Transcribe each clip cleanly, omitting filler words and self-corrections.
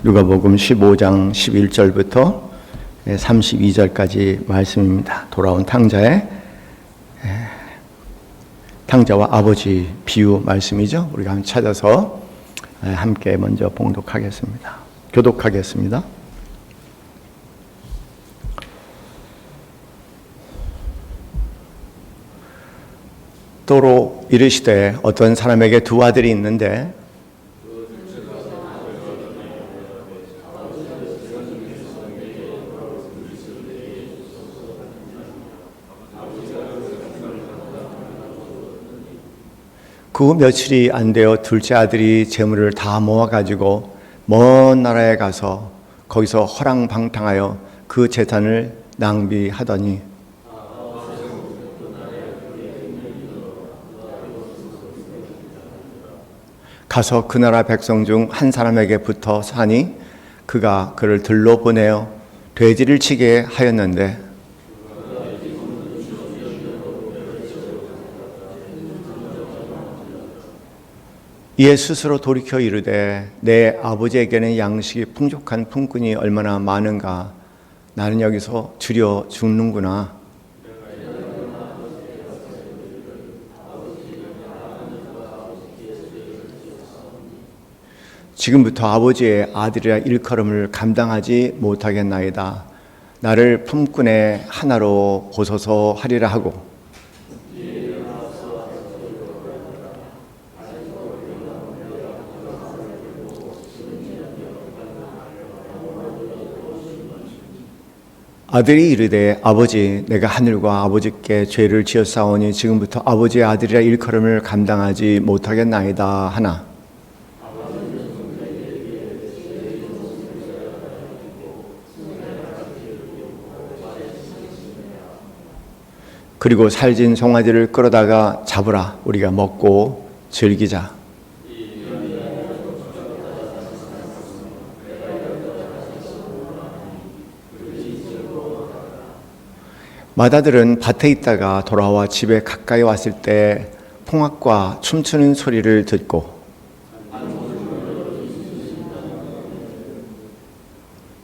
누가복음 15장 11절부터 32절까지 말씀입니다. 돌아온 탕자와 아버지 비유 말씀이죠. 우리가 한번 찾아서 함께 먼저 봉독하겠습니다. 교독하겠습니다. 또로 이르시되 어떤 사람에게 두 아들이 있는데 그 며칠이 안 되어 둘째 아들이 재물을 다 모아가지고 먼 나라에 가서 거기서 허랑방탕하여 그 재산을 낭비하더니 가서 그 나라 백성 중 한 사람에게 붙어 사니 그가 그를 들러 보내어 돼지를 치게 하였는데 이에 스스로 돌이켜 이르되 내 아버지에게는 양식이 풍족한 품꾼이 얼마나 많은가 나는 여기서 줄여 죽는구나. 지금부터 아버지의 아들이라 일컬음을 감당하지 못하겠나이다. 나를 품꾼의 하나로 보소서 하리라 하고 아들이 이르되 아버지 내가 하늘과 아버지께 죄를 지었사오니 지금부터 아버지의 아들이라 일컬음을 감당하지 못하겠나이다 하나 그리고 살진 송아지를 끌어다가 잡으라 우리가 먹고 즐기자. 맏아들은 밭에 있다가 돌아와 집에 가까이 왔을 때 풍악과 춤추는 소리를 듣고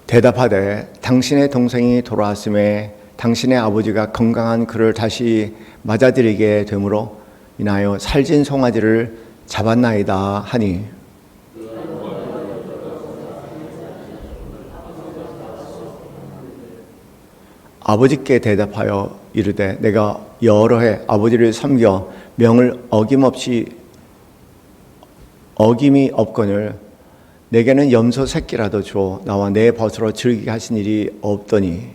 대답하되 당신의 동생이 돌아왔음에 당신의 아버지가 건강한 그를 다시 맞아들이게 되므로 인하여 살진 송아지를 잡았나이다 하니 아버지께 대답하여 이르되 내가 여러 해 아버지를 섬겨 명을 어김이 없거늘 내게는 염소 새끼라도 줘 나와 내 벗으로 즐기게 하신 일이 없더니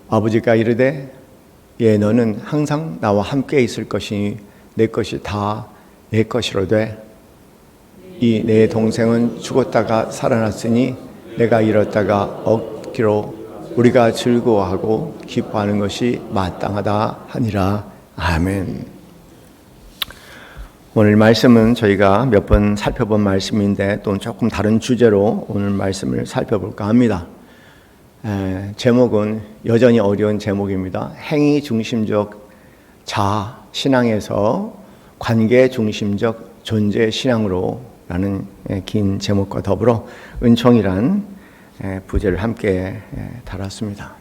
아버지가 이르되 예 너는 항상 나와 함께 있을 것이니 내 것이 다 내 것이로되 이 내 동생은 죽었다가 살아났으니 내가 잃었다가 얻기로 우리가 즐거워하고 기뻐하는 것이 마땅하다 하니라. 아멘. 오늘 말씀은 저희가 몇 번 살펴본 말씀인데 또 조금 다른 주제로 오늘 말씀을 살펴볼까 합니다. 제목은 여전히 어려운 제목입니다. 행위 중심적 자아 신앙에서 관계 중심적 존재 신앙으로 라는 긴 제목과 더불어 은총이란 부제를 함께 달았습니다.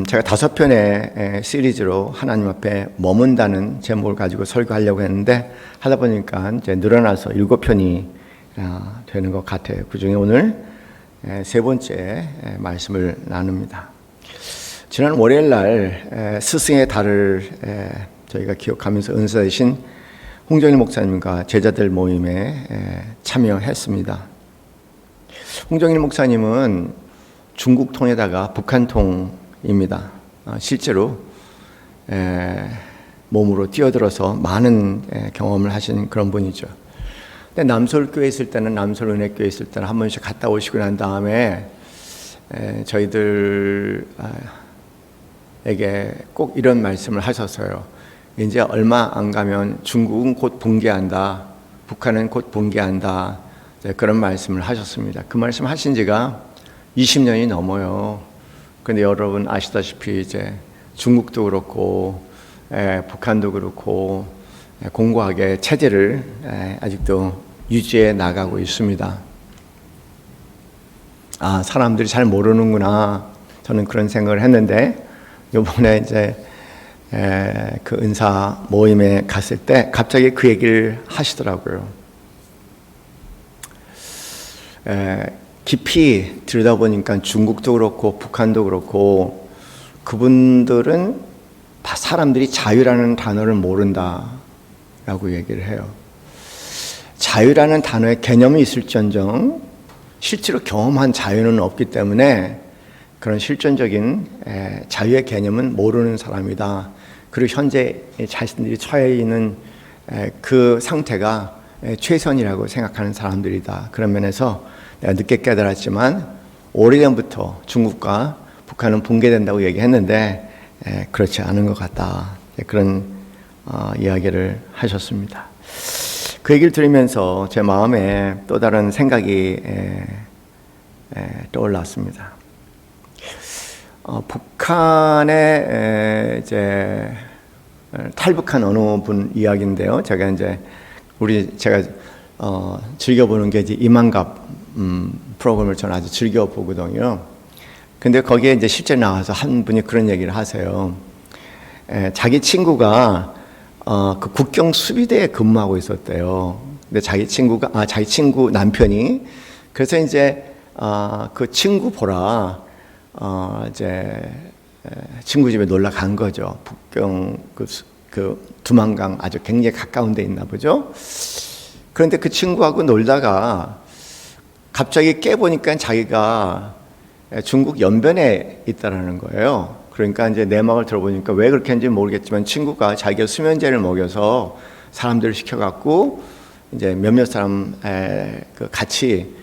제가 5편의 시리즈로 하나님 앞에 머문다는 제목을 가지고 설교하려고 했는데 하다 보니까 이제 늘어나서 7편이 되는 것 같아요. 그 중에 오늘 세 번째 말씀을 나눕니다. 지난 월요일 날 스승의 달을 저희가 기억하면서 은사 되신 홍정일 목사님과 제자들 모임에 참여했습니다. 홍정일 목사님은 중국통에다가 북한통입니다. 실제로 몸으로 뛰어들어서 많은 경험을 하신 그런 분이죠. 근데 남서울교회 있을 때는 남서울은혜교회 있을 때는 한 번씩 갔다 오시고 난 다음에 저희들에게 꼭 이런 말씀을 하셨어요. 이제 얼마 안 가면 중국은 곧 붕괴한다. 북한은 곧 붕괴한다. 그런 말씀을 하셨습니다. 그 말씀 하신 지가 20년이 넘어요. 근데 여러분 아시다시피 이제 중국도 그렇고 북한도 그렇고 공고하게 체제를 아직도 유지해 나가고 있습니다. 아, 사람들이 잘 모르는구나. 저는 그런 생각을 했는데 이번에 이제 그 은사 모임에 갔을 때 갑자기 그 얘기를 하시더라고요. 깊이 들여다보니까 중국도 그렇고 북한도 그렇고 그분들은 다 사람들이 자유라는 단어를 모른다라고 얘기를 해요. 자유라는 단어의 개념이 있을지언정 실제로 경험한 자유는 없기 때문에 그런 실존적인 자유의 개념은 모르는 사람이다. 그리고 현재 자신들이 처해 있는 그 상태가 최선이라고 생각하는 사람들이다. 그런 면에서 내가 늦게 깨달았지만 오래전부터 중국과 북한은 붕괴된다고 얘기했는데 그렇지 않은 것 같다. 그런 이야기를 하셨습니다. 그 얘기를 들으면서 제 마음에 또 다른 생각이 떠올랐습니다. 북한에 이제 탈북한 어느 분 이야기인데요. 제가 즐겨보는 게 이제 이만갑 프로그램을 저는 아주 즐겨보거든요. 근데 거기에 이제 실제 나와서 한 분이 그런 얘기를 하세요. 자기 친구가 그 국경 수비대에 근무하고 있었대요. 근데 자기 친구 남편이 그래서 이제 그 친구 보라 이제 친구 집에 놀러 간 거죠. 북경 그 두만강 아주 굉장히 가까운 데 있나 보죠. 그런데 그 친구하고 놀다가 갑자기 깨보니까 자기가 중국 연변에 있다라는 거예요. 그러니까 이제 내막을 들어보니까 왜 그렇게 했는지 모르겠지만 친구가 자기가 수면제를 먹여서 사람들을 시켜갖고 이제 몇몇 사람 같이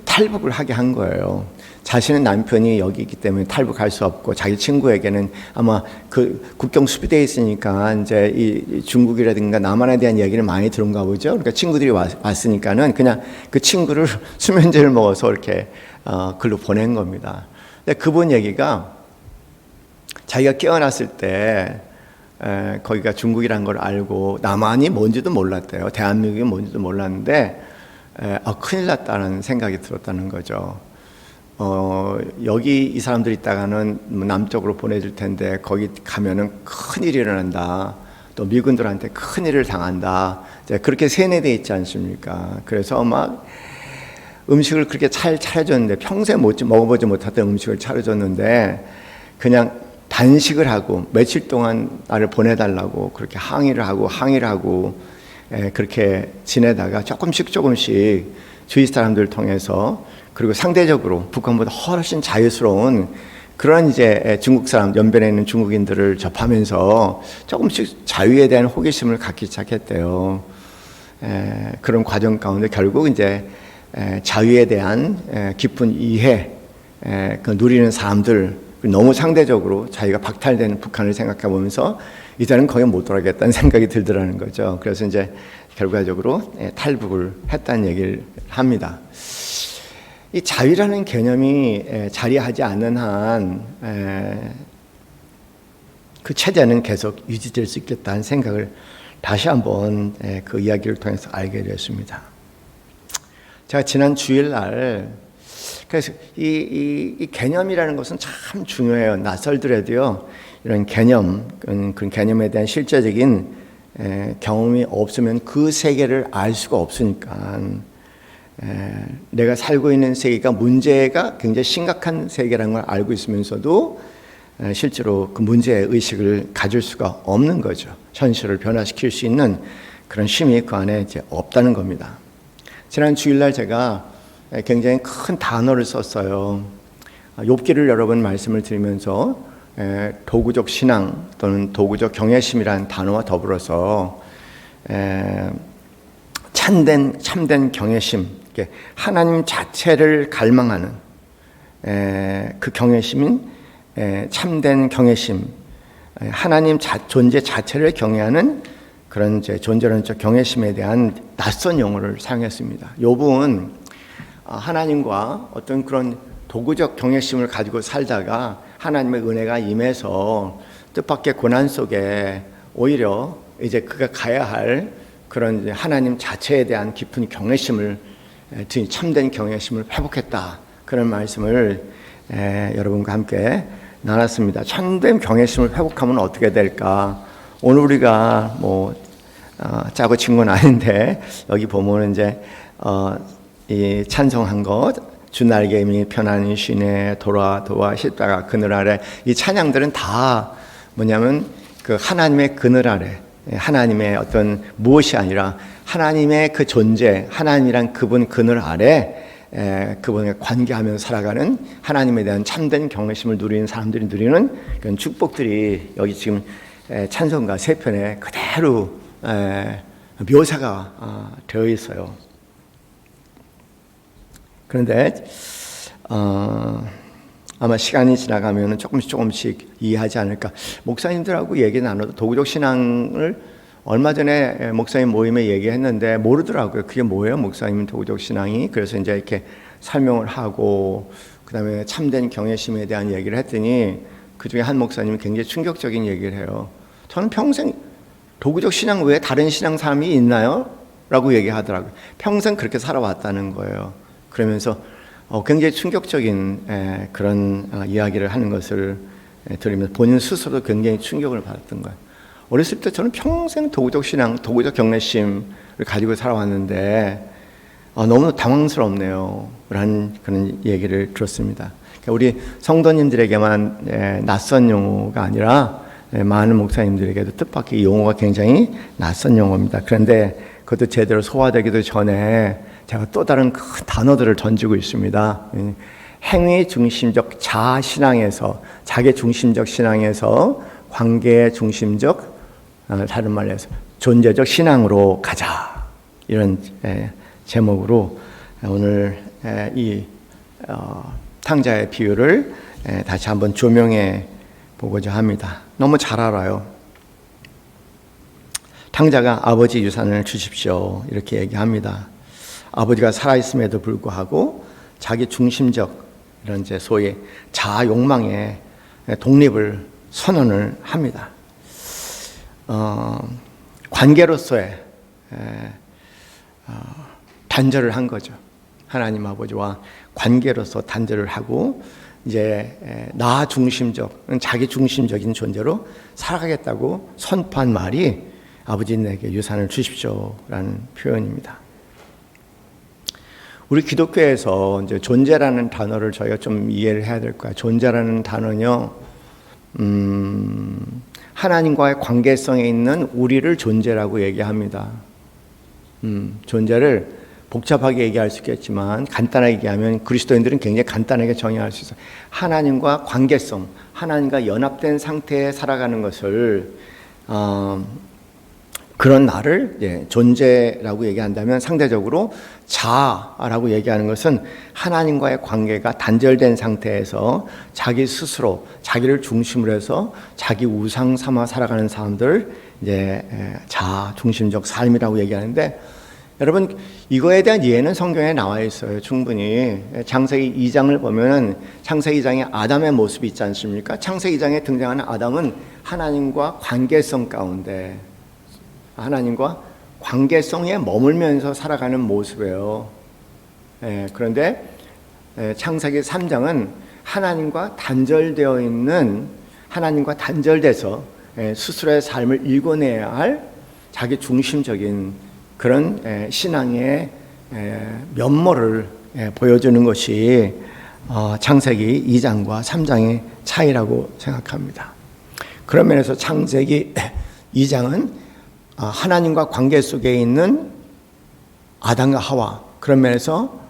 탈북을 하게 한 거예요. 자신의 남편이 여기 있기 때문에 탈북할 수 없고 자기 친구에게는 아마 그 국경 수비대에 있으니까 이제 이 중국이라든가 남한에 대한 얘기를 많이 들은가 보죠. 그러니까 친구들이 왔으니까는 그냥 그 친구를 수면제를 먹어서 이렇게 글로 보낸 겁니다. 근데 그분 얘기가 자기가 깨어났을 때 거기가 중국이라는 걸 알고 남한이 뭔지도 몰랐대요. 대한민국이 뭔지도 몰랐는데 큰일 났다는 생각이 들었다는 거죠. 여기 이 사람들이 있다가는 남쪽으로 보내줄 텐데 거기 가면은 큰일이 일어난다. 또 미군들한테 큰일을 당한다. 그렇게 세뇌되어 있지 않습니까? 그래서 막 음식을 그렇게 잘 차려줬는데 평생 먹어보지 못했던 음식을 차려줬는데 그냥 단식을 하고 며칠 동안 나를 보내달라고 그렇게 항의를 하고 그렇게 지내다가 조금씩 주위 사람들을 통해서 그리고 상대적으로 북한보다 훨씬 자유스러운 그런 이제 중국 사람 연변에 있는 중국인들을 접하면서 조금씩 자유에 대한 호기심을 갖기 시작했대요. 그런 과정 가운데 결국 이제 자유에 대한 깊은 이해, 그 누리는 사람들 너무 상대적으로 자기가 박탈되는 북한을 생각해 보면서 이제는 거기 못 돌아가겠다는 생각이 들더라는 거죠. 그래서 이제 결과적으로 탈북을 했다는 얘기를 합니다. 이 자유라는 개념이 자리하지 않는 한 그 체제는 계속 유지될 수 있겠다는 생각을 다시 한번 그 이야기를 통해서 알게 되었습니다. 제가 지난 주일날 그래서 이 개념이라는 것은 참 중요해요. 낯설더라도요. 이런 개념, 그런 개념에 대한 실제적인 경험이 없으면 그 세계를 알 수가 없으니까 내가 살고 있는 세계가 문제가 굉장히 심각한 세계라는 걸 알고 있으면서도 실제로 그 문제의 의식을 가질 수가 없는 거죠. 현실을 변화시킬 수 있는 그런 힘이 그 안에 이제 없다는 겁니다. 지난 주일날 제가 굉장히 큰 단어를 썼어요. 욥기를 여러 번 말씀을 드리면서 도구적 신앙 또는 도구적 경외심이라는 단어와 더불어서 참된 경외심, 하나님 자체를 갈망하는 그 경외심인 참된 경외심, 하나님 존재 자체를 경외하는 그런 이제 존재론적 경외심에 대한 낯선 용어를 사용했습니다. 욥은 하나님과 어떤 그런 도구적 경외심을 가지고 살다가 하나님의 은혜가 임해서 뜻밖의 고난 속에 오히려 이제 그가 가야 할 그런 하나님 자체에 대한 깊은 경외심을, 참된 경외심을 회복했다. 그런 말씀을 여러분과 함께 나눴습니다. 참된 경외심을 회복하면 어떻게 될까? 오늘 우리가 짜고 친 건 아닌데 여기 보면 이제 이 찬송한 것, 주 날개 임이 편안히 쉬네 도와 십자가 그늘 아래, 이 찬양들은 다 뭐냐면 그 하나님의 그늘 아래, 하나님의 어떤 무엇이 아니라 하나님의 그 존재, 하나님이란 그분 그늘 아래 그분과 관계하면서 살아가는, 하나님에 대한 참된 경외심을 누리는 사람들이 누리는 그런 축복들이 여기 지금 찬송가 세 편에 그대로 묘사가 되어 있어요. 그런데 아마 시간이 지나가면 조금씩 이해하지 않을까. 목사님들하고 얘기 나눠도 도구적 신앙을 얼마 전에 목사님 모임에 얘기했는데 모르더라고요. 그게 뭐예요, 목사님 도구적 신앙이? 그래서 이제 이렇게 설명을 하고 그다음에 참된 경외심에 대한 얘기를 했더니 그 중에 한 목사님이 굉장히 충격적인 얘기를 해요. 저는 평생 도구적 신앙 외에 다른 신앙 삶이 있나요? 라고 얘기하더라고요. 평생 그렇게 살아왔다는 거예요. 그러면서 굉장히 충격적인 그런 이야기를 하는 것을 들으면서 본인 스스로도 굉장히 충격을 받았던 거예요. 어렸을 때 저는 평생 도구적 신앙, 도구적 경외심을 가지고 살아왔는데 너무 당황스럽네요 라는 그런 얘기를 들었습니다. 그러니까 우리 성도님들에게만 낯선 용어가 아니라 많은 목사님들에게도 뜻밖의 용어가 굉장히 낯선 용어입니다. 그런데 그것도 제대로 소화되기도 전에 제가 또 다른 큰 단어들을 던지고 있습니다. 행위 중심적 자아 신앙에서, 자기 중심적 신앙에서 관계 중심적, 다른 말로 해서 존재적 신앙으로 가자. 이런 제목으로 오늘 이 탕자의 비유를 다시 한번 조명해 보고자 합니다. 너무 잘 알아요. 탕자가 아버지 유산을 주십시오 이렇게 얘기합니다. 아버지가 살아있음에도 불구하고 자기 중심적 이런 이제 소위 자아 욕망의 독립을 선언을 합니다. 관계로서의 단절을 한 거죠. 하나님 아버지와 관계로서 단절을 하고 이제 나 중심적, 자기 중심적인 존재로 살아가겠다고 선포한 말이 아버지에게 유산을 주십시오라는 표현입니다. 우리 기독교에서 이제 존재라는 단어를 저희가 좀 이해를 해야 될 거야. 존재라는 단어는요, 하나님과의 관계성에 있는 우리를 존재라고 얘기합니다. 존재를 복잡하게 얘기할 수 있겠지만 간단하게 얘기하면 그리스도인들은 굉장히 간단하게 정의할 수 있어요. 하나님과 관계성, 하나님과 연합된 상태에 살아가는 것을 그런 나를 존재라고 얘기한다면, 상대적으로 자아라고 얘기하는 것은 하나님과의 관계가 단절된 상태에서 자기 스스로, 자기를 중심으로 해서 자기 우상 삼아 살아가는 사람들, 이제 자아 중심적 삶이라고 얘기하는데, 여러분 이거에 대한 이해는 성경에 나와 있어요. 충분히. 창세기 2장을 보면 창세기 2장에 아담의 모습이 있지 않습니까? 창세기 2장에 등장하는 아담은 하나님과 관계성 가운데, 하나님과 관계성에 머물면서 살아가는 모습이에요. 그런데 창세기 3장은 하나님과 단절되어 있는, 하나님과 단절돼서 스스로의 삶을 일궈내야 할 자기 중심적인 그런 신앙의 면모를 보여주는 것이 창세기 2장과 3장의 차이라고 생각합니다. 그런 면에서 창세기 2장은 하나님과 관계 속에 있는 아담과 하와, 그런 면에서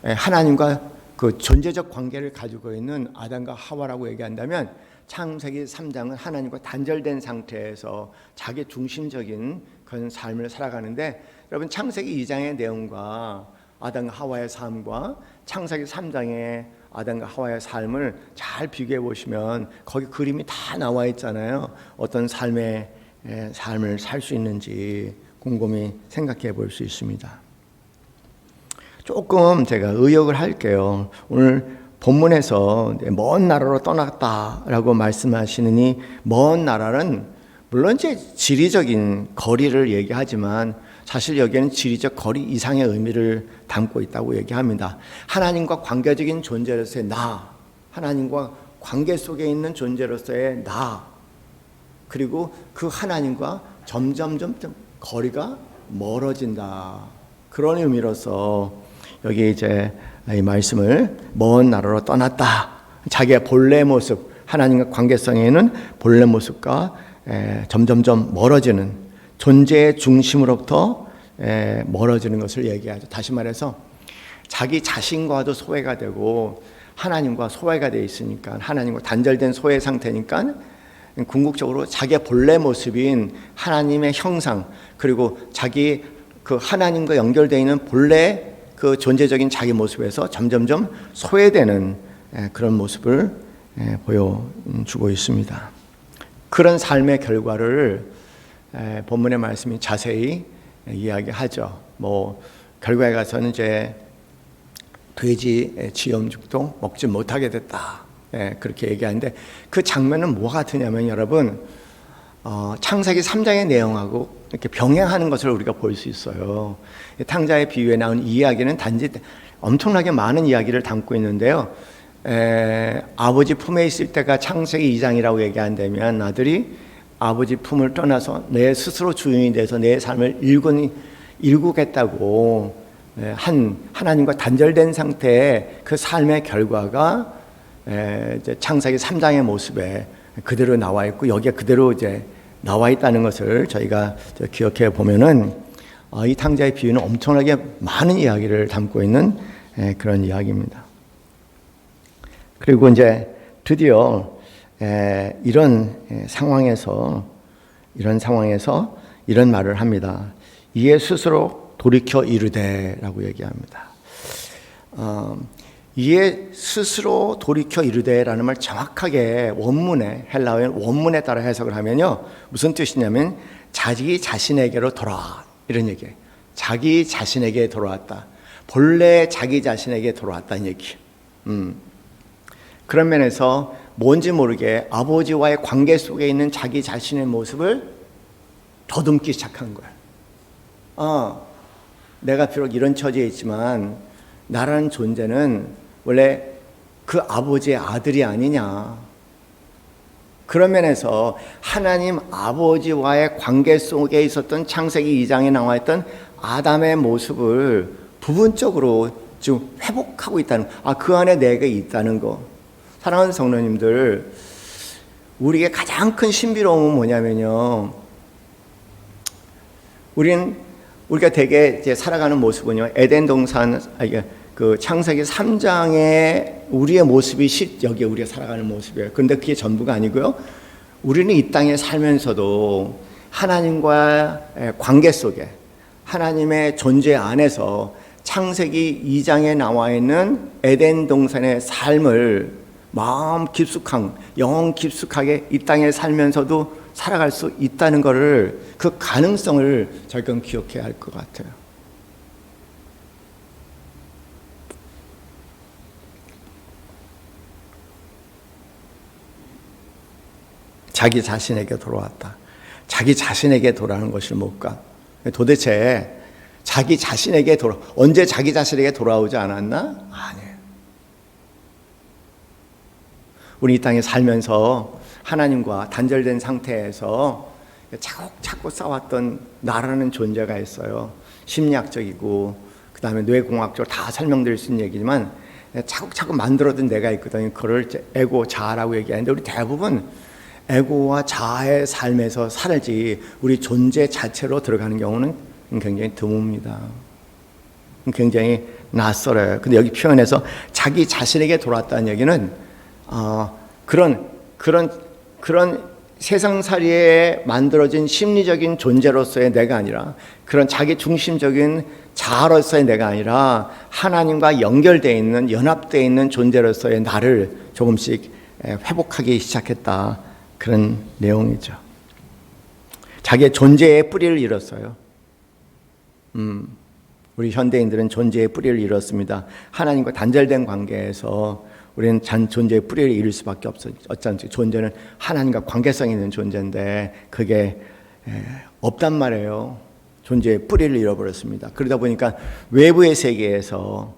하나님과 그 존재적 관계를 가지고 있는 아담과 하와라고 얘기한다면, 창세기 3장은 하나님과 단절된 상태에서 자기 중심적인 그런 삶을 살아가는데, 여러분 창세기 2장의 내용과 아담과 하와의 삶과 창세기 3장의 아담과 하와의 삶을 잘 비교해 보시면 거기 그림이 다 나와 있잖아요. 어떤 삶을 살 수 있는지 곰곰이 생각해 볼 수 있습니다. 조금 제가 의역을 할게요. 오늘 본문에서 먼 나라로 떠났다라고 말씀하시느니 먼 나라는 물론 이제 지리적인 거리를 얘기하지만 사실 여기에는 지리적 거리 이상의 의미를 담고 있다고 얘기합니다. 하나님과 관계적인 존재로서의 나, 하나님과 관계 속에 있는 존재로서의 나, 그리고 그 하나님과 점점 거리가 멀어진다. 그런 의미로서 여기 이제 이 말씀을 먼 나라로 떠났다. 자기의 본래 모습, 하나님과 관계성에는 본래 모습과 점점점 멀어지는 존재의 중심으로부터 멀어지는 것을 얘기하죠. 다시 말해서 자기 자신과도 소외가 되고 하나님과 소외가 되어 있으니까, 하나님과 단절된 소외 상태니까 궁극적으로 자기의 본래 모습인 하나님의 형상, 그리고 자기 그 하나님과 연결되어 있는 본래 그 존재적인 자기 모습에서 점점점 소외되는 그런 모습을 보여주고 있습니다. 그런 삶의 결과를 본문의 말씀이 자세히 이야기하죠. 뭐 결과에 가서는 이제 돼지 지엄죽도 먹지 못하게 됐다. 그렇게 얘기하는데 그 장면은 뭐 같으냐면 여러분 창세기 3장의 내용하고 이렇게 병행하는 것을 우리가 볼 수 있어요. 탕자의 비유에 나온 이 이야기는 단지 엄청나게 많은 이야기를 담고 있는데요. 아버지 품에 있을 때가 창세기 2장이라고 얘기한다면 아들이 아버지 품을 떠나서 내 스스로 주인이 돼서 내 삶을 일구겠다고 하나님과 단절된 상태의 그 삶의 결과가 이제 창세기 3장의 모습에 그대로 나와 있고 여기에 그대로 이제 나와 있다는 것을 저희가 기억해 보면은 이 탕자의 비유는 엄청나게 많은 이야기를 담고 있는 그런 이야기입니다. 그리고 이제 드디어 이런 상황에서 이런 말을 합니다. 이에 스스로 돌이켜 이르되라고 얘기합니다. 이에 스스로 돌이켜 이르되라는 말 정확하게 원문에 헬라어의 원문에 따라 해석을 하면요 무슨 뜻이냐면 자기 자신에게로 돌아와 이런 얘기예요. 자기 자신에게 돌아왔다. 본래 자기 자신에게 돌아왔다는 얘기. 그런 면에서 뭔지 모르게 아버지와의 관계 속에 있는 자기 자신의 모습을 더듬기 시작한 거야. 내가 비록 이런 처지에 있지만 나라는 존재는 원래 그 아버지의 아들이 아니냐. 그런 면에서 하나님 아버지와의 관계 속에 있었던 창세기 2장에 나와 있던 아담의 모습을 부분적으로 지금 회복하고 있다는 그 안에 내가 있다는 거. 사랑하는 성도님들, 우리의 가장 큰 신비로움은 뭐냐면요, 우리가 되게 이제 살아가는 모습은요, 에덴 동산, 그 창세기 3장의 우리의 모습이 여기에 우리가 살아가는 모습이에요. 그런데 그게 전부가 아니고요, 우리는 이 땅에 살면서도 하나님과 관계 속에 하나님의 존재 안에서 창세기 2장에 나와 있는 에덴 동산의 삶을 마음 깊숙한, 영혼 깊숙하게 이 땅에 살면서도 살아갈 수 있다는 것을, 그 가능성을 저희가 기억해야 할 것 같아요. 자기 자신에게 돌아왔다. 자기 자신에게 돌아오는 것이 뭘까? 도대체 자기 자신에게 언제 자기 자신에게 돌아오지 않았나? 아니에요. 우리 이 땅에 살면서 하나님과 단절된 상태에서 차곡차곡 쌓았던 나라는 존재가 있어요. 심리학적이고 그 다음에 뇌공학적으로 다 설명드릴 수 있는 얘기지만 차곡차곡 만들어둔 내가 있거든요. 그걸 에고, 자아라고 얘기하는데 우리 대부분 에고와 자아의 삶에서 살지 우리 존재 자체로 들어가는 경우는 굉장히 드뭅니다. 굉장히 낯설어요. 근데 여기 표현에서 자기 자신에게 돌아왔다는 얘기는 그런 세상살이에 만들어진 심리적인 존재로서의 내가 아니라, 그런 자기 중심적인 자아로서의 내가 아니라 하나님과 연결되어 있는, 연합되어 있는 존재로서의 나를 조금씩 회복하기 시작했다. 그런 내용이죠. 자기의 존재의 뿌리를 잃었어요. 우리 현대인들은 존재의 뿌리를 잃었습니다. 하나님과 단절된 관계에서 우리는 존재의 뿌리를 잃을 수밖에 없지 않습니까? 존재는 하나님과 관계성 있는 존재인데 그게 없단 말이에요. 존재의 뿌리를 잃어버렸습니다. 그러다 보니까 외부의 세계에서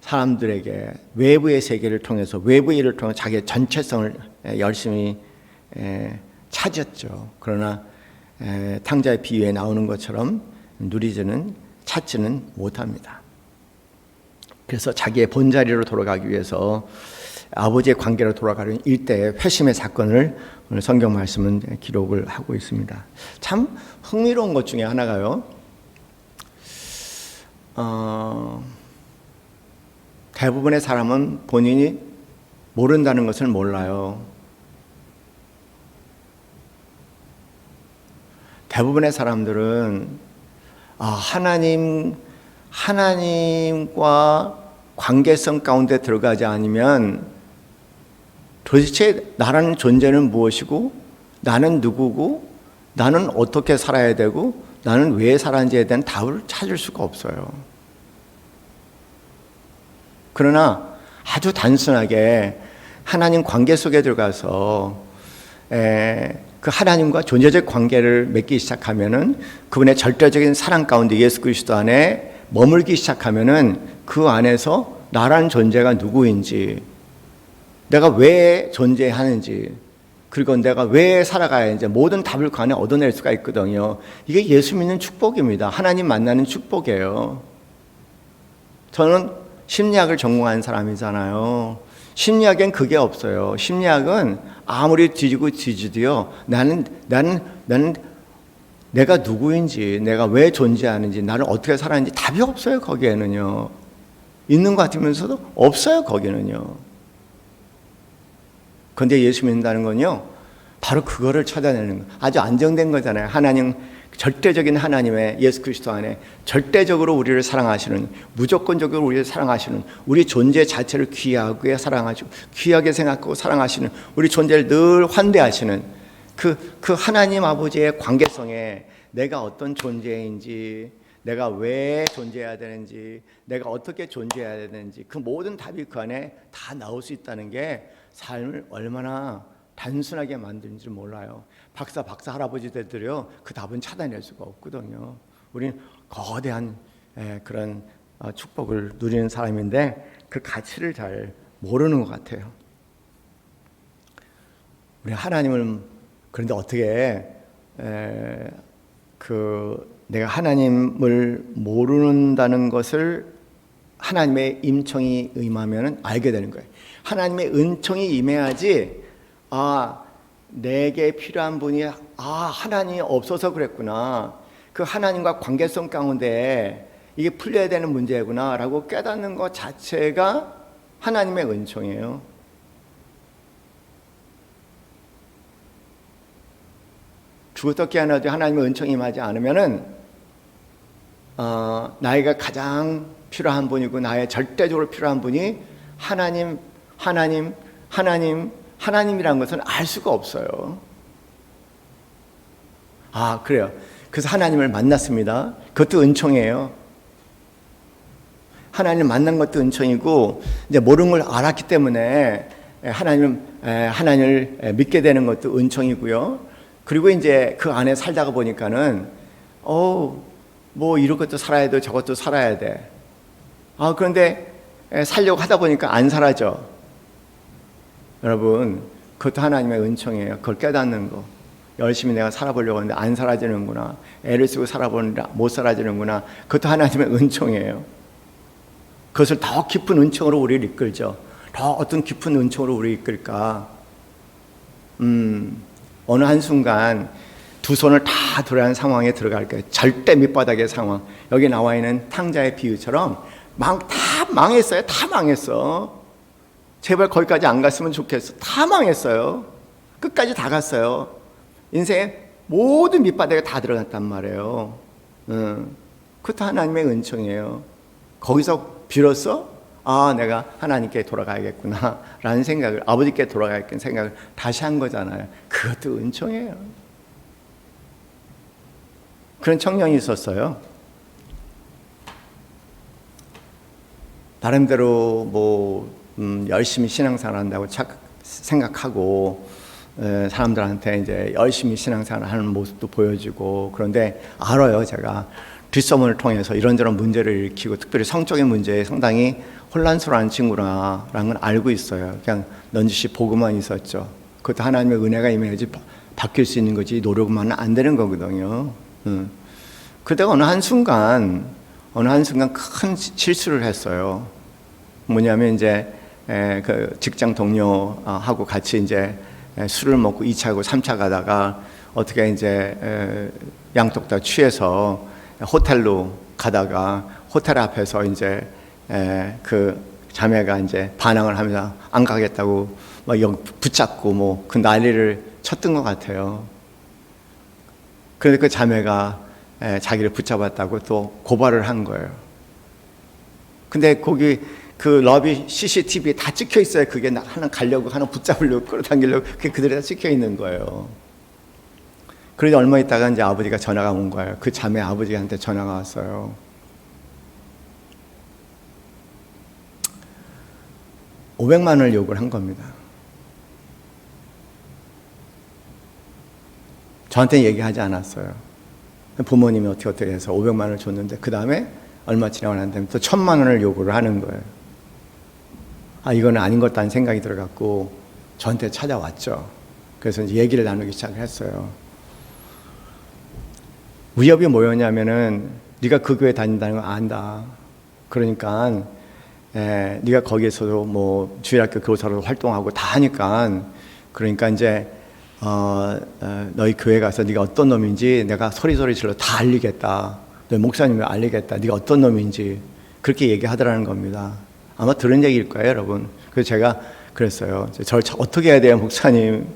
사람들에게 외부의 세계를 통해서 외부의 일을 통해 자기의 전체성을 열심히 찾았죠. 그러나 탕자의 비유에 나오는 것처럼 누리지는 찾지는 못합니다. 그래서 자기의 본자리로 돌아가기 위해서 아버지의 관계로 돌아가려는 일대의 회심의 사건을 오늘 성경 말씀은 기록을 하고 있습니다. 참 흥미로운 것 중에 하나가요. 대부분의 사람은 본인이 모른다는 것을 몰라요. 대부분의 사람들은 하나님과 관계성 가운데 들어가지 않으면 도대체 나라는 존재는 무엇이고 나는 누구고 나는 어떻게 살아야 되고 나는 왜 살았는지에 대한 답을 찾을 수가 없어요. 그러나 아주 단순하게 하나님 관계 속에 들어가서 그 하나님과 존재적 관계를 맺기 시작하면은 그분의 절대적인 사랑 가운데 예수 그리스도 안에 머물기 시작하면은 그 안에서 나라는 존재가 누구인지, 내가 왜 존재하는지, 그리고 내가 왜 살아가야 하는지 모든 답을 그 안에 얻어낼 수가 있거든요. 이게 예수 믿는 축복입니다. 하나님 만나는 축복이에요. 저는 심리학을 전공한 사람이잖아요. 심리학엔 그게 없어요. 심리학은 아무리 뒤지도요. 나는 내가 누구인지, 내가 왜 존재하는지, 나를 어떻게 살아는지 답이 없어요. 거기에는요. 있는 것 같으면서도 없어요. 거기는요. 그런데 예수 믿는다는 건요, 바로 그거를 찾아내는 거. 아주 안정된 거잖아요. 하나님, 절대적인 하나님의 예수 그리스도 안에 절대적으로 우리를 사랑하시는, 무조건적으로 우리를 사랑하시는, 우리 존재 자체를 귀하게 사랑하시고 귀하게 생각하고 사랑하시는, 우리 존재를 늘 환대하시는 그 하나님 아버지의 관계성에 내가 어떤 존재인지, 내가 왜 존재해야 되는지, 내가 어떻게 존재해야 되는지, 그 모든 답이 그 안에 다 나올 수 있다는 게 삶을 얼마나 단순하게 만드는지 몰라요. 박사 할아버지들도요, 그 답은 찾아낼 수가 없거든요. 우리는 거대한 그런 축복을 누리는 사람인데 그 가치를 잘 모르는 것 같아요. 우리 하나님을 그런데 어떻게 내가 하나님을 모른다는 것을 하나님의 임청이 임하면 알게 되는 거예요. 하나님의 은총이 임해야지 내게 필요한 분이 하나님이 없어서 그랬구나, 그 하나님과 관계성 가운데 이게 풀려야 되는 문제구나 라고 깨닫는 것 자체가 하나님의 은총이에요. 죽었다 깨어나도 하나님의 은총이 임하지 않으면은 나에게 가장 필요한 분이고 나의 절대적으로 필요한 분이 하나님이라는 것은 알 수가 없어요. 그래요. 그래서 하나님을 만났습니다. 그것도 은총이에요. 하나님을 만난 것도 은총이고, 이제 모르는 걸 알았기 때문에 하나님을 믿게 되는 것도 은총이고요. 그리고 이제 그 안에 살다가 보니까는 뭐 이런 것도 살아야 돼, 저것도 살아야 돼. 그런데 살려고 하다 보니까 안 살아져. 여러분, 그것도 하나님의 은총이에요. 그걸 깨닫는 거. 열심히 내가 살아보려고 하는데 안 살아지는구나. 애를 쓰고 살아보는데 못 살아지는구나. 그것도 하나님의 은총이에요. 그것을 더 깊은 은총으로 우리를 이끌죠. 더 어떤 깊은 은총으로 우리를 이끌까? 어느 한순간 두 손을 다 들어야 하는 상황에 들어갈 거예요. 절대 밑바닥의 상황. 여기 나와 있는 탕자의 비유처럼 다 망했어요. 다 망했어. 제발 거기까지 안 갔으면 좋겠어. 다 망했어요. 끝까지 다 갔어요. 인생의 모든 밑바닥에 다 들어갔단 말이에요. 그것도 하나님의 은총이에요. 거기서 비로소 내가 하나님께 돌아가야겠구나 라는 생각을, 아버지께 돌아가야겠다는 생각을 다시 한 거잖아요. 그것도 은총이에요. 그런 청년이 있었어요. 나름대로 열심히 신앙생활 한다고 생각하고 사람들한테 이제 열심히 신앙생활 하는 모습도 보여지고, 그런데 알아요. 제가 뒷소문을 통해서 이런저런 문제를 일으키고 특별히 성적인 문제에 상당히 혼란스러운 친구라는 걸 알고 있어요. 그냥 넌지시 보고만 있었죠. 그것도 하나님의 은혜가 임해야지 바뀔 수 있는 거지 노력만은 안 되는 거거든요. 그때가 어느 한순간 큰 실수를 했어요. 뭐냐면 이제 그 직장 동료하고 같이 이제 술을 먹고 2차고 3차 가다가 어떻게 이제 양쪽 다 취해서 호텔로 가다가 호텔 앞에서 이제 그 자매가 이제 반항을 하면서 안 가겠다고 막 붙잡고 뭐 그 난리를 쳤던 것 같아요. 그런데 그 자매가 자기를 붙잡았다고 또 고발을 한 거예요. 근데 거기 그 러비 CCTV에 다 찍혀 있어요. 그게 하나 가려고 하나 붙잡으려고 끌어당기려고 그게 그대로 다 찍혀 있는 거예요. 그런데 얼마 있다가 이제 아버지가 전화가 온 거예요. 그 자매 아버지한테 전화가 왔어요. $500만 요구를 한 겁니다. 저한테 얘기하지 않았어요. 부모님이 어떻게 해서 $500만 줬는데 그 다음에 얼마 지나고 난 다음에 또 $1000만 요구를 하는 거예요. 이거는 아닌 것 같다는 생각이 들어갖고 저한테 찾아왔죠. 그래서 이제 얘기를 나누기 시작을 했어요. 위협이 뭐였냐면은 네가 그 교회 다닌다는 걸 안다. 그러니까 네가 거기에서도 뭐 주일학교 교사로 활동하고 다 하니까, 그러니까 이제 너희 교회 가서 네가 어떤 놈인지 내가 소리소리 질러 다 알리겠다. 너희 목사님이 알리겠다. 네가 어떤 놈인지 그렇게 얘기하더라는 겁니다. 아마 들은 얘기일 거예요, 여러분. 그래서 제가 그랬어요. 저를 어떻게 해야 돼요, 목사님?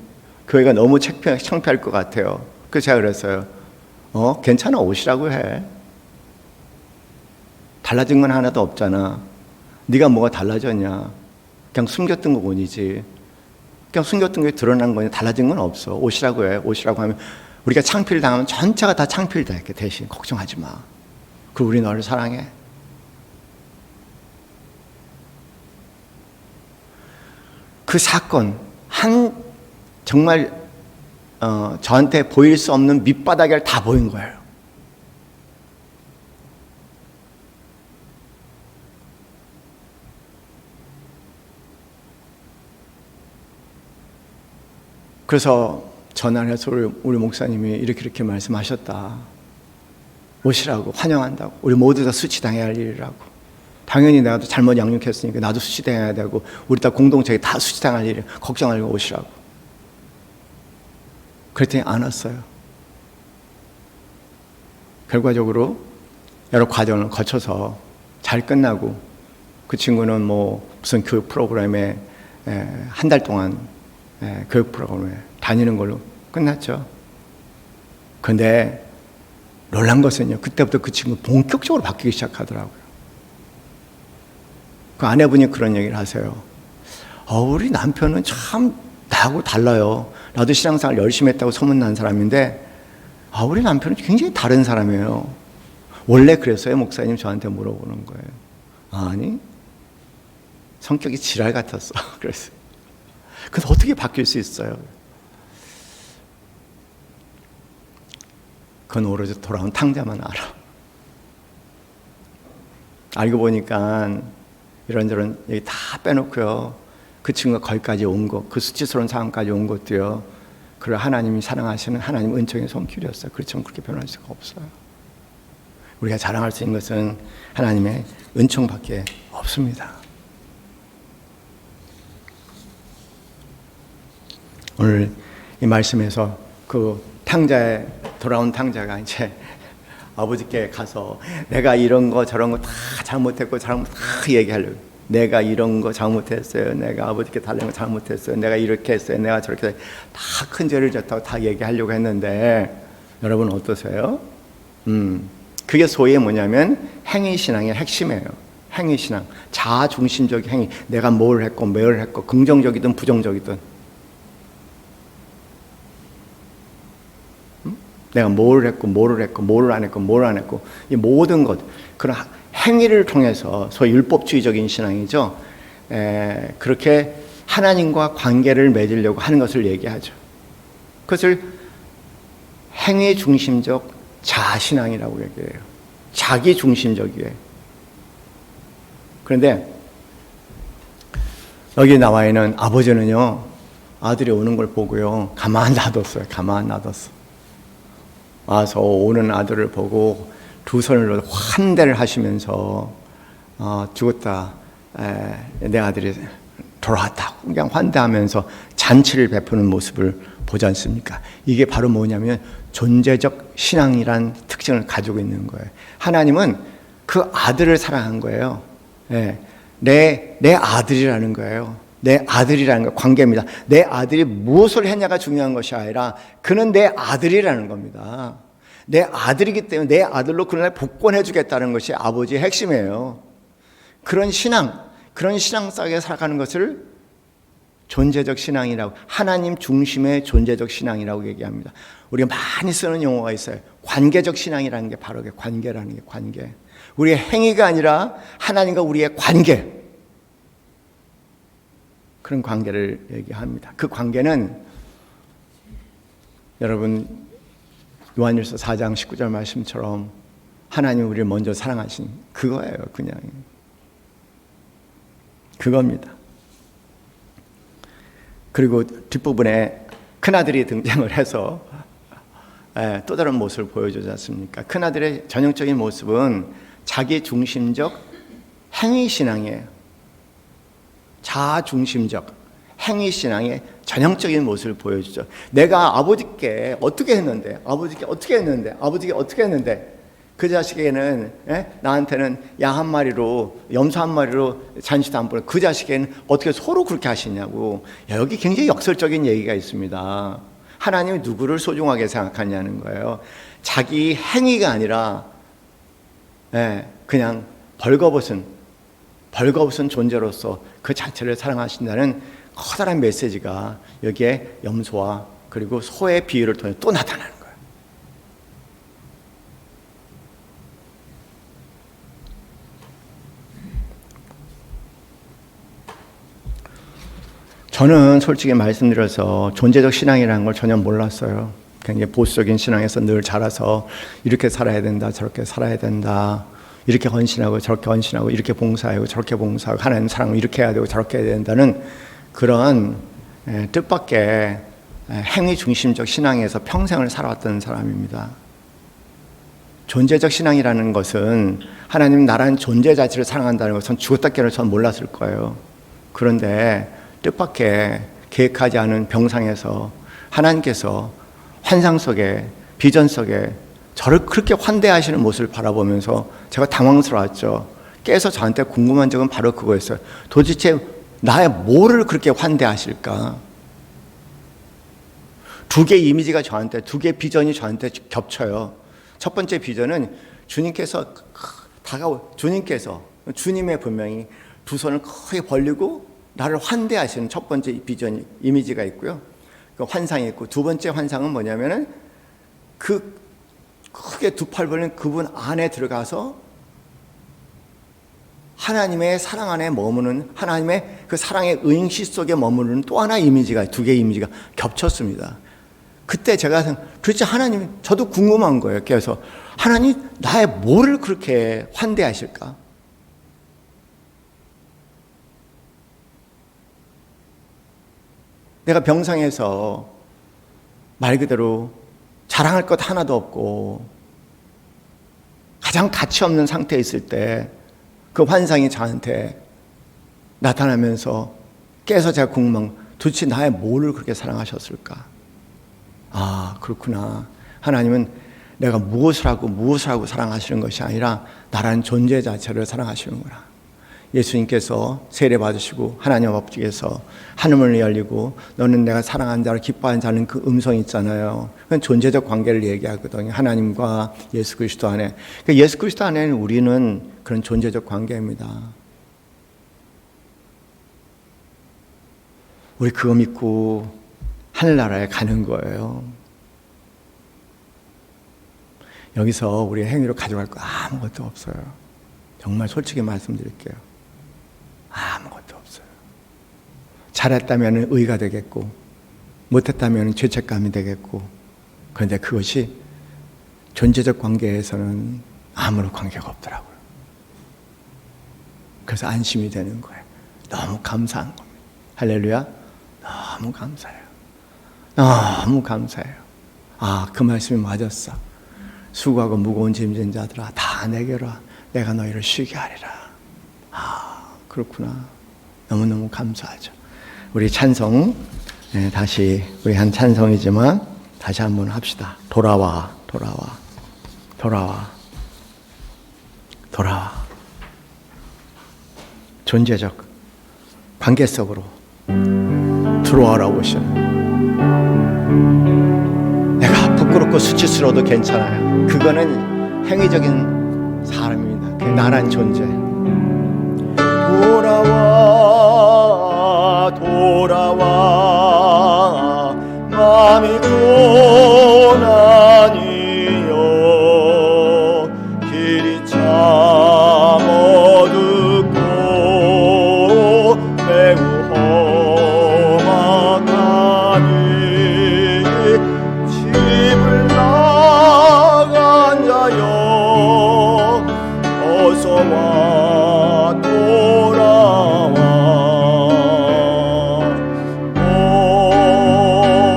교회가 너무 창피할 것 같아요. 그래서 제가 그랬어요. 괜찮아, 오시라고 해. 달라진 건 하나도 없잖아. 네가 뭐가 달라졌냐? 그냥 숨겼던 것 뿐이지. 그냥 숨겼던 게 드러난 거냐? 달라진 건 없어. 오시라고 해. 오시라고 하면 우리가 창피를 당하면 전체가 다 창피를 당할게. 대신 걱정하지 마. 그리고 우리 너를 사랑해. 그 사건 정말 저한테 보일 수 없는 밑바닥을 다 보인 거예요. 그래서 전화를 해서 우리 목사님이 이렇게 말씀하셨다. 오시라고, 환영한다고. 우리 모두 다 수치당해야 할 일이라고. 당연히 내가 잘못 양육했으니까 나도 수치당해야 되고 우리 다 공동체에 다 수치당할 일이야. 걱정 말고 오시라고. 그랬더니 안 왔어요. 결과적으로 여러 과정을 거쳐서 잘 끝나고 그 친구는 뭐 무슨 교육 프로그램에 한 달 동안 교육 프로그램에 다니는 걸로 끝났죠. 그런데 놀란 것은요, 그때부터 그 친구 본격적으로 바뀌기 시작하더라고요. 그 아내분이 그런 얘기를 하세요. 우리 남편은 참 나하고 달라요. 나도 신앙생활 열심히 했다고 소문난 사람인데 우리 남편은 굉장히 다른 사람이에요. 원래 그랬어요? 목사님 저한테 물어보는 거예요. 아니, 성격이 지랄 같았어. 그랬어요. 그래서 어떻게 바뀔 수 있어요? 그건 오로지 돌아온 탕자만 알아. 알고 보니까 이런저런 얘기 다 빼놓고요. 그 친구가 거기까지 온 것, 그 수치스러운 상황까지 온 것도요. 그래 하나님이 사랑하시는 하나님 은총의 손길이었어요. 그렇지만 그렇게 변할 수가 없어요. 우리가 자랑할 수 있는 것은 하나님의 은총밖에 없습니다. 오늘 이 말씀에서 그 돌아온 탕자가 이제 아버지께 가서 내가 이런 거 저런 거 다 잘못했고 다 얘기하려고. 내가 이런 거 잘못했어요. 내가 아버지께 달라는 거 잘못했어요. 내가 이렇게 했어요. 내가 저렇게 했어요. 다 큰 죄를 졌다고 다 얘기하려고 했는데 여러분 어떠세요? 그게 소위 뭐냐면 행위신앙의 핵심이에요. 행위신앙. 자아중심적 행위. 내가 뭘 했고 긍정적이든 부정적이든. 내가 뭘 했고 뭐를 안 했고 이 모든 것, 그런 행위를 통해서 소위 율법주의적인 신앙이죠. 그렇게 하나님과 관계를 맺으려고 하는 것을 얘기하죠. 그것을 행위 중심적 자아신앙이라고 얘기해요. 자기 중심적이에요. 그런데 여기 나와 있는 아버지는요, 아들이 오는 걸 보고요, 가만 놔뒀어요. 가만 놔뒀어. 와서 오는 아들을 보고 두 손으로 환대를 하시면서 죽었다, 내 아들이 돌아왔다고 그냥 환대하면서 잔치를 베푸는 모습을 보지 않습니까? 이게 바로 뭐냐면 존재적 신앙이란 특징을 가지고 있는 거예요. 하나님은 그 아들을 사랑한 거예요. 내 아들이라는 거예요. 내 아들이라는 거 관계입니다. 내 아들이 무엇을 했냐가 중요한 것이 아니라 그는 내 아들이라는 겁니다. 내 아들이기 때문에 내 아들로 그날 복권해 주겠다는 것이 아버지의 핵심이에요. 그런 신앙 속에 살아가는 것을 존재적 신앙이라고, 하나님 중심의 존재적 신앙이라고 얘기합니다. 우리가 많이 쓰는 용어가 있어요. 관계적 신앙이라는 게 바로 관계라는 게 관계. 우리의 행위가 아니라 하나님과 우리의 관계. 그런 관계를 얘기합니다. 그 관계는 여러분 요한일서 4장 19절 말씀처럼 하나님 우리를 먼저 사랑하신 그거예요. 그냥 그겁니다. 그리고 뒷부분에 큰아들이 등장을 해서 또 다른 모습을 보여주지 않습니까? 큰아들의 전형적인 모습은 자기 중심적 행위신앙이에요. 자아중심적 행위신앙의 전형적인 모습을 보여주죠. 내가 아버지께 어떻게 했는데 그 자식에게는 나한테는 양 한 마리로 염소 한 마리로 잔치도 안 보내. 그 자식에게는 어떻게 서로 그렇게 하시냐고. 여기 굉장히 역설적인 얘기가 있습니다. 하나님이 누구를 소중하게 생각하냐는 거예요. 자기 행위가 아니라 그냥 벌거벗은 존재로서 그 자체를 사랑하신다는 커다란 메시지가 여기에 염소와 그리고 소의 비유를 통해 또 나타나는 거예요. 저는 솔직히 말씀드려서 존재적 신앙이라는 걸 전혀 몰랐어요. 굉장히 보수적인 신앙에서 늘 자라서 이렇게 살아야 된다, 저렇게 살아야 된다, 이렇게 헌신하고 저렇게 헌신하고, 이렇게 봉사하고 저렇게 봉사하고, 하나님 사랑을 이렇게 해야 되고 저렇게 해야 된다는 그런 뜻밖의 행위 중심적 신앙에서 평생을 살아왔던 사람입니다. 존재적 신앙이라는 것은 하나님 나라는 존재 자체를 사랑한다는 것은 죽었다 깨를 전 몰랐을 거예요. 그런데 뜻밖의 계획하지 않은 병상에서 하나님께서 환상 속에, 비전 속에 저를 그렇게 환대하시는 모습을 바라보면서 제가 당황스러웠죠. 깨서 저한테 궁금한 적은 바로 그거였어요. 도대체 나의 뭐를 그렇게 환대하실까? 두 개의 이미지가 저한테, 두 개의 비전이 저한테 겹쳐요. 첫 번째 비전은 주님께서 주님의 분명히 두 손을 크게 벌리고 나를 환대하시는 첫 번째 비전 이미지가 있고요. 그 환상이 있고, 두 번째 환상은 뭐냐면은 그 크게 두 팔 벌린 그분 안에 들어가서 하나님의 사랑 안에 머무는, 하나님의 그 사랑의 응시 속에 머무는 또 하나의 이미지가, 두 개의 이미지가 겹쳤습니다. 그때 제가 도대체 하나님, 저도 궁금한 거예요. 그래서 하나님 나의 뭐를 그렇게 환대하실까? 내가 병상에서 말 그대로 자랑할 것 하나도 없고 가장 가치 없는 상태에 있을 때 그 환상이 저한테 나타나면서 깨서 제가 궁금한, 도대체 나의 뭐를 그렇게 사랑하셨을까? 아, 그렇구나. 하나님은 내가 무엇을 하고 사랑하시는 것이 아니라 나라는 존재 자체를 사랑하시는구나. 예수님께서 세례 받으시고 하나님 아버지께서 하늘문을 열리고 너는 내가 사랑하는 자를 기뻐하는 자는 그 음성이 있잖아요. 그건 존재적 관계를 얘기하거든요. 하나님과 예수 그리스도 안에. 그러니까 예수 그리스도 안에는 우리는 그런 존재적 관계입니다. 우리 그거 믿고 하늘나라에 가는 거예요. 여기서 우리 행위로 가져갈 거 아무것도 없어요. 정말 솔직히 말씀드릴게요. 아무것도 없어요. 잘했다면 의가 되겠고 못했다면 죄책감이 되겠고, 그런데 그것이 존재적 관계에서는 아무런 관계가 없더라고요. 그래서 안심이 되는 거예요. 너무 감사한 겁니다. 할렐루야. 너무 감사해요. 너무 감사해요. 그 말씀이 맞았어. 수고하고 무거운 짐진 자들아 다 내게로 와. 내가 너희를 쉬게 하리라. 그렇구나. 너무너무 감사하죠. 우리 찬송, 다시 우리 한 찬송이지만 다시 한번 합시다. 돌아와, 돌아와, 돌아와, 돌아와. 존재적 관계 속으로 들어와라고 하시는, 내가 부끄럽고 수치스러워도 괜찮아요. 그거는 행위적인 사람입니다. 그 나란 존재. 돌아와, 돌아와, 마음이 고난이여, 길이 참 어둡고 매우 험악하니, 집을 나간 자여 어서와 돌아와,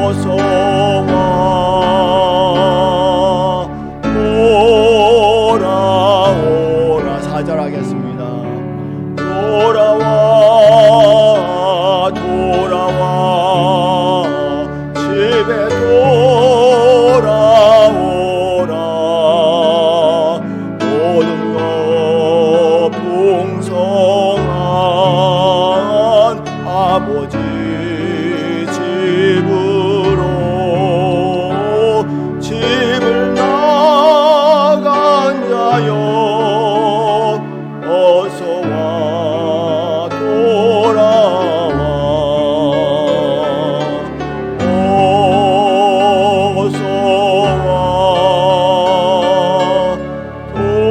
어서와 돌아오라. 4절 하겠습니다. 돌아와, 돌아와, 집에 돌아오라. 모든 것 풍성한 아버지 집으로, 집을 나간 자여 어서와 돌아와, 어서와 돌아오라.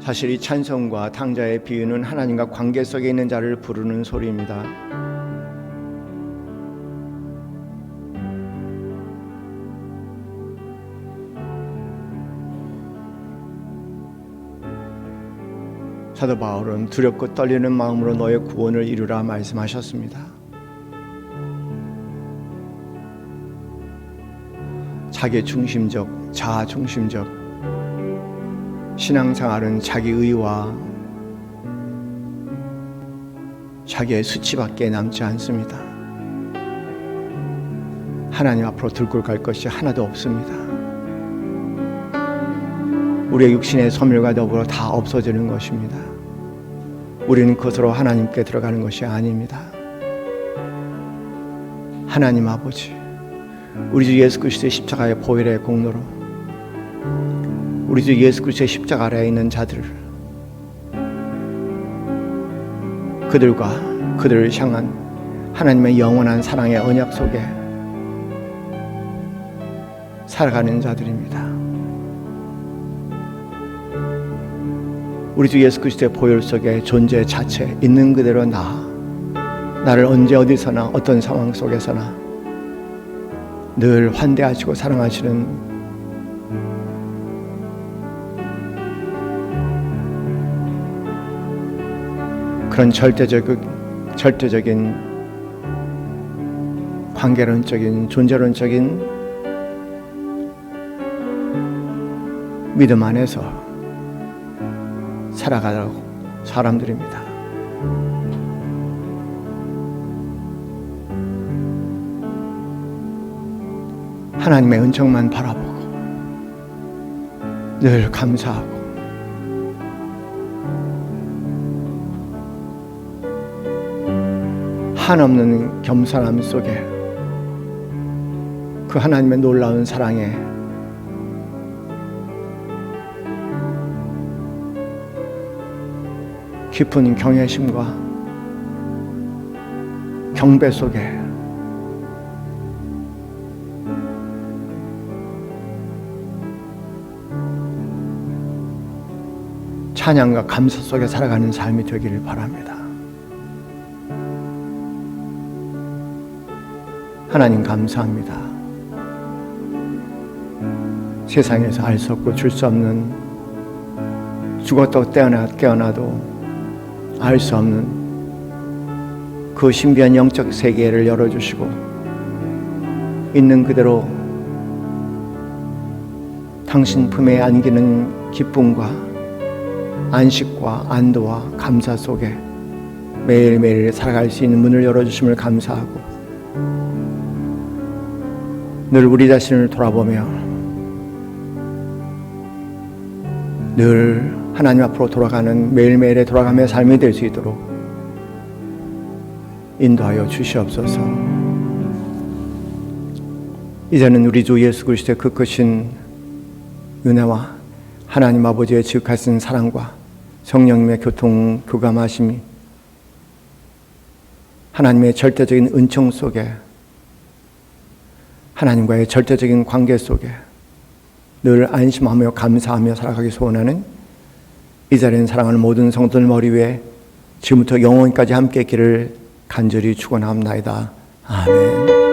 사실 이 찬송과 탕자의 비유는 하나님과 관계 속에 있는 자를 부르는 소리입니다. 사도 바울은 두렵고 떨리는 마음으로 너의 구원을 이루라 말씀하셨습니다. 자기 중심적, 자아 중심적 신앙생활은 자기 의와 자기의 수치밖에 남지 않습니다. 하나님 앞으로 들고 갈 것이 하나도 없습니다. 우리의 육신의 소멸과 더불어 다 없어지는 것입니다. 우리는 그것으로 하나님께 들어가는 것이 아닙니다. 하나님 아버지, 우리 주 예수 그리스도의 십자가의 보혈의 공로로 우리 주 예수 그리스도의 십자가 아래에 있는 자들, 그들을 향한 하나님의 영원한 사랑의 언약 속에 살아가는 자들입니다. 우리 주 예수 그리스도의 보혈 속에 존재 자체 있는 그대로 나를 언제 어디서나 어떤 상황 속에서나 늘 환대하시고 사랑하시는 그런 절대적인 관계론적인 존재론적인 믿음 안에서 살아가는 사람들입니다. 하나님의 은총만 바라보고 늘 감사하고 한없는 겸손함 속에 그 하나님의 놀라운 사랑에 깊은 경외심과 경배 속에 찬양과 감사 속에 살아가는 삶이 되기를 바랍니다. 하나님 감사합니다. 세상에서 알 수 없고 줄 수 없는, 죽었다고 깨어나도 알 수 없는 그 신비한 영적 세계를 열어주시고 있는 그대로 당신 품에 안기는 기쁨과 안식과 안도와 감사 속에 매일매일 살아갈 수 있는 문을 열어주심을 감사하고, 늘 우리 자신을 돌아보며 늘 하나님 앞으로 돌아가는 매일매일의 돌아가며 삶이 될 수 있도록 인도하여 주시옵소서. 이제는 우리 주 예수 그리스도의 그 크신 은혜와 하나님 아버지의 지극하신 사랑과 성령님의 교감하심이, 하나님의 절대적인 은총 속에, 하나님과의 절대적인 관계 속에 늘 안심하며 감사하며 살아가기 소원하는 이 자리에 사랑하는 모든 성도들 머리 위에 지금부터 영원까지 함께 있기를 간절히 축원합나이다. 아멘.